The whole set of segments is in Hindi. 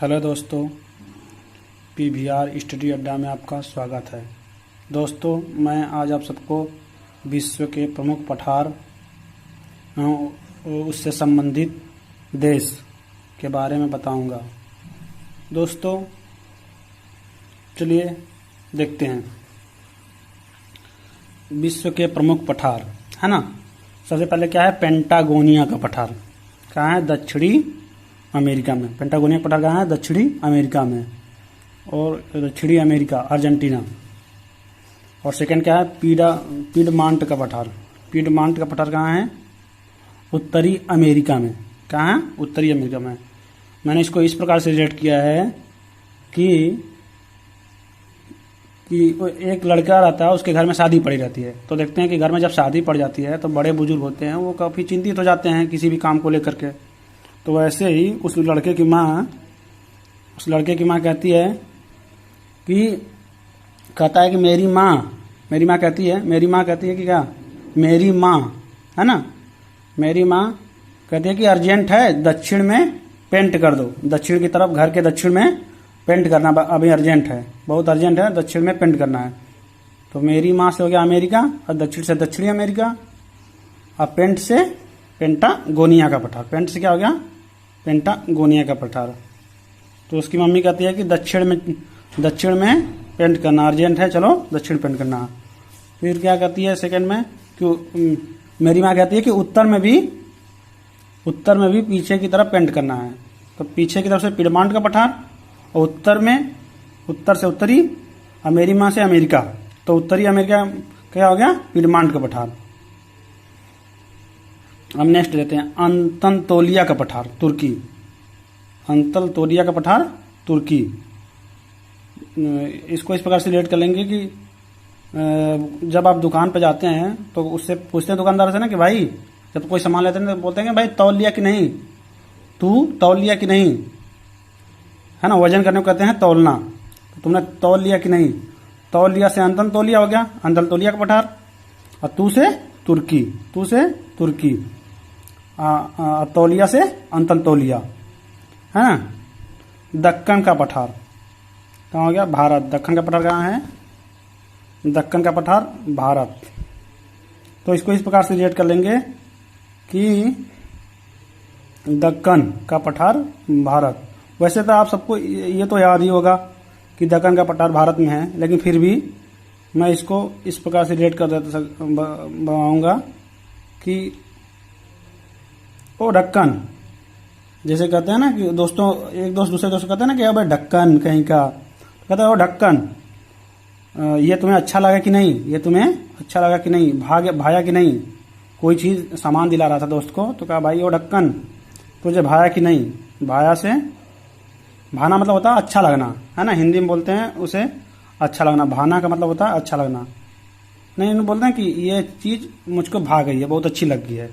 हेलो दोस्तों, पीवीआर स्टडी अड्डा में आपका स्वागत है। दोस्तों, मैं आज आप सबको विश्व के प्रमुख पठार उससे संबंधित देश के बारे में बताऊंगा। दोस्तों, चलिए देखते हैं विश्व के प्रमुख पठार, है ना। सबसे पहले क्या है, पेंटागोनिया का पठार। कहाँ है? दक्षिणी अमेरिका में। पेंटागोनिया का पठार कहाँ है? दक्षिणी अमेरिका में। और दक्षिणी अमेरिका, अर्जेंटीना। और सेकंड क्या है, पीडमांट का पठार। पीडमांट का पठार कहाँ है? उत्तरी अमेरिका में। कहाँ है? उत्तरी अमेरिका में। मैंने इसको इस प्रकार से रेट किया है कि एक लड़का रहता है, उसके घर में शादी पड़ी रहती है। तो देखते हैं कि घर में जब शादी पड़ जाती है तो बड़े बुजुर्ग होते हैं, वो काफ़ी चिंतित हो जाते हैं किसी भी काम को लेकर के। तो वैसे ही उस लड़के की माँ कहती है कि मेरी माँ कहती है कि क्या, मेरी माँ, है ना, मेरी माँ कहती है कि अर्जेंट है, दक्षिण में पेंट कर दो। दक्षिण की तरफ, घर के दक्षिण में पेंट करना अभी अर्जेंट है, बहुत अर्जेंट है, दक्षिण में पेंट करना है। तो मेरी माँ से हो गया अमेरिका, और दक्षिण से दक्षिणी अमेरिका। और पेंट से पेंटागोनिया का पठार। पेंट से क्या हो गया? पेंटागोनिया का पठार। तो उसकी मम्मी कहती है कि दक्षिण में पेंट करना अर्जेंट है, चलो दक्षिण पेंट करना। फिर क्या कहती है सेकंड में कि मेरी माँ कहती है कि उत्तर में भी पीछे की तरफ पेंट करना है। तो पीछे की तरफ से पीडमांट का पठार, और उत्तर से उत्तरी, और मेरी माँ से अमेरिका। तो उत्तरी अमेरिका क्या हो गया? पीडमांट का पठार। अब नेक्स्ट लेते हैं अंतनतोलिया का पठार, तुर्की। अंतनतोलिया का पठार, तुर्की। इसको इस प्रकार से रिलेट कर लेंगे कि जब आप दुकान पर जाते हैं तो उससे पूछते हैं दुकानदार से ना कि भाई, जब कोई सामान लेते हैं तो बोलते हैं कि भाई तौल लिया कि नहीं, तू तौल लिया कि नहीं, है ना। वजन करने को कहते हैं तौलना। तो तुमने तौल लिया कि नहीं। तौल लिया से अंतनतोलिया हो गया, अंतनतोलिया का पठार। और तू से तुर्की, तौलिया से अंतनतोलिया, है ना। दक्कन का पठार कहाँ हो गया? भारत। दक्कन का पठार कहाँ है? दक्कन का पठार, भारत। तो इसको इस प्रकार से रिलेट कर लेंगे कि दक्कन का पठार, भारत। वैसे तो आप सबको ये तो याद ही होगा कि दक्कन का पठार भारत में है, लेकिन फिर भी मैं इसको इस प्रकार से रिलेट कर बताऊंगा कि ओ ढक्कन, जैसे कहते हैं ना कि दोस्तों, एक दोस्त दूसरे दोस्त कहते हैं ना कि अबे ढक्कन कहीं का, कहता है ओ ढक्कन, ये तुम्हें अच्छा लगा कि नहीं, ये तुम्हें अच्छा लगा कि नहीं, भाया कि नहीं। कोई चीज़ सामान दिला रहा था दोस्त को, तो कहा भाई ओ ढक्कन, तुझे भाया कि नहीं। भाया से, भाना मतलब होता है अच्छा लगना, है ना। हिंदी में बोलते हैं उसे अच्छा लगना। भाना का मतलब होता है अच्छा लगना। नहीं, बोलते हैं कि ये चीज़ मुझको भा गई है, बहुत अच्छी लग गई है।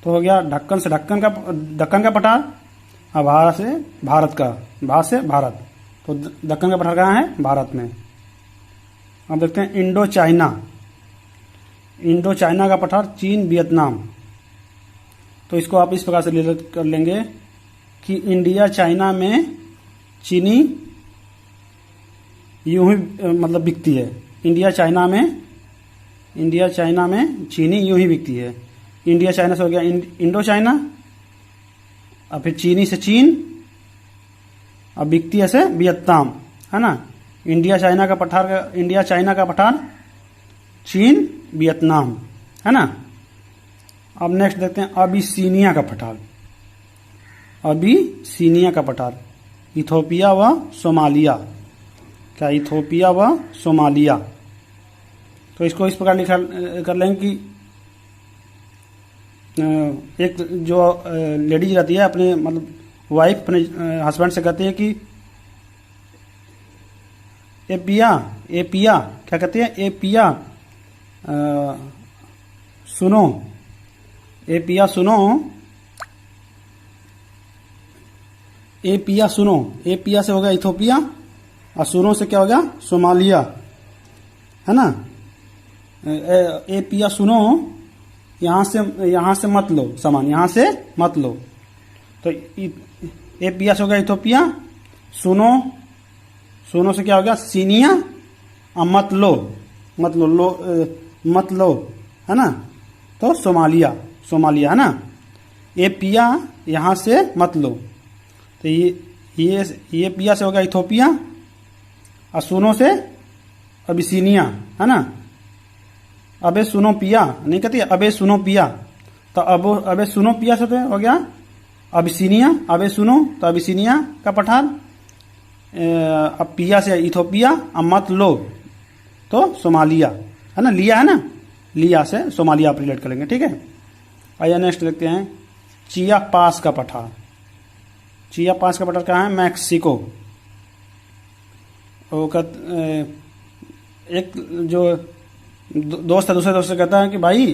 तो हो गया ढक्कन से दक्कन का पठार, और भारत से भारत। तो दक्कन का पठार कहाँ है? भारत में। अब देखते हैं इंडो चाइना का पठार, चीन, वियतनाम। तो इसको आप इस प्रकार से रिलेट कर लेंगे कि इंडिया चाइना में चीनी यूं ही मतलब बिकती है। इंडिया चाइना में चीनी यूं ही बिकती है। इंडिया चाइना से हो गया इंडो चाइना, और फिर चीनी से चीन, अब बिकती है से वियतनाम, है ना। इंडिया चाइना का पठार, चीन, वियतनाम, है ना। अब नेक्स्ट देखते हैं अबिसीनिया का पठार, इथोपिया व सोमालिया। क्या? इथोपिया व सोमालिया। तो इसको इस प्रकार लिखा कर लेंगे कि एक जो लेडीज रहती है, अपने मतलब वाइफ अपने हस्बैंड से कहती है कि ए पिया, क्या कहती है? ए पिया सुनो, ए पिया सुनो, ए पिया से हो गया इथोपिया, और सुनो से क्या हो गया? सोमालिया, है ना। ए पिया सुनो, यहाँ से मत लो सामान, यहाँ से मत लो। तो ए पिया से हो गया इथोपिया, सुनो, सुनो से क्या हो गया सीनिया, मत लो, मत लो, मत लो, है ना, तो सोमालिया, सोमालिया है ना। ये पिया यहाँ से मत लो, तो ये पिया से हो गया इथोपिया, और सुनो से अबिसीनिया, है ना। अबे सुनो पिया नहीं कहती, अबे सुनो पिया, तो अबे सुनो पिया से तो हो गया अबिसीनिया, अबे सुनो तो अबिसीनिया का पठार, अब पिया से इथोपिया, अब मत लो तो सोमालिया, है ना, लिया है ना, लिया से सोमालिया आप रिलेट करेंगे, ठीक है। आइए नेक्स्ट लिखते हैं चिया पास का पठार। चिया पास का पठार कहाँ है, मैक्सिको। एक जो दोस्त है दूसरे दोस्त से कहता है कि भाई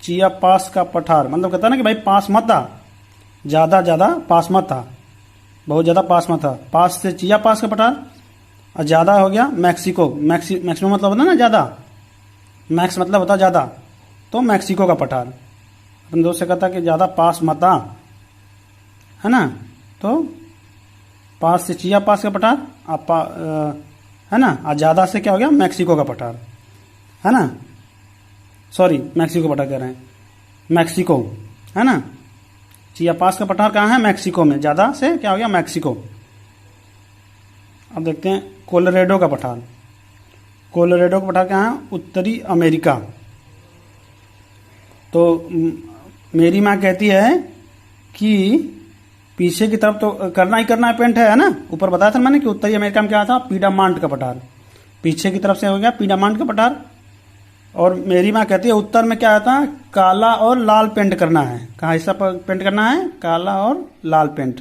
चिया पास का पठार, मतलब कहता है ना कि भाई पास मत आ, ज़्यादा ज़्यादा पास मत आ, बहुत ज़्यादा पास मत आ। पास से चिया पास का पठार, और ज़्यादा हो गया मैक्सिको, मैक्सिमम मतलब होता है ना ज़्यादा, मैक्स मतलब होता है ज़्यादा, तो मैक्सिको का पठार। अपने दोस्त से कहता है कि ज़्यादा पास मत आ, है ना, तो पास से चिया पास का पठार, है ना, और ज़्यादा से क्या हो गया मैक्सिको का पठार, है ना, सॉरी मैक्सिको का पठार कह रहे हैं, मैक्सिको, है ना। चिया पास का पठार कहाँ है, मैक्सिको में, ज़्यादा से क्या हो गया मैक्सिको। अब देखते हैं कोलोरेडो का पठार। कोलोरेडो का पठार कहाँ है, उत्तरी अमेरिका। तो मेरी माँ कहती है कि पीछे की तरफ तो करना ही करना है पेंट, है ना। ऊपर बताया था मैंने कि उत्तरी अमेरिका में क्या था, पीडामांट का पठार, पीछे की तरफ से हो गया पीडामांट का पठार। और मेरी माँ कहती है उत्तर में क्या आता है, काला और लाल पेंट करना है। कहाँ हिस्सा पर पेंट करना है, काला और लाल पेंट,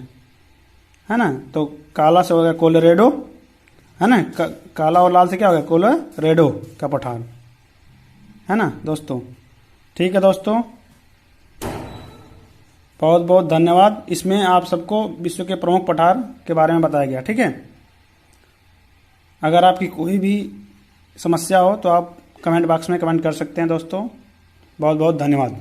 है ना। तो काला से हो गया कोलोरेडो, है ना, काला और लाल से क्या हो गया कोलोरेडो का पठार, है ना दोस्तों। ठीक है दोस्तों, बहुत बहुत धन्यवाद। इसमें आप सबको विश्व के प्रमुख पठार के बारे में बताया गया, ठीक है। अगर आपकी कोई भी समस्या हो तो आप कमेंट बॉक्स में कमेंट कर सकते हैं दोस्तों। बहुत बहुत धन्यवाद।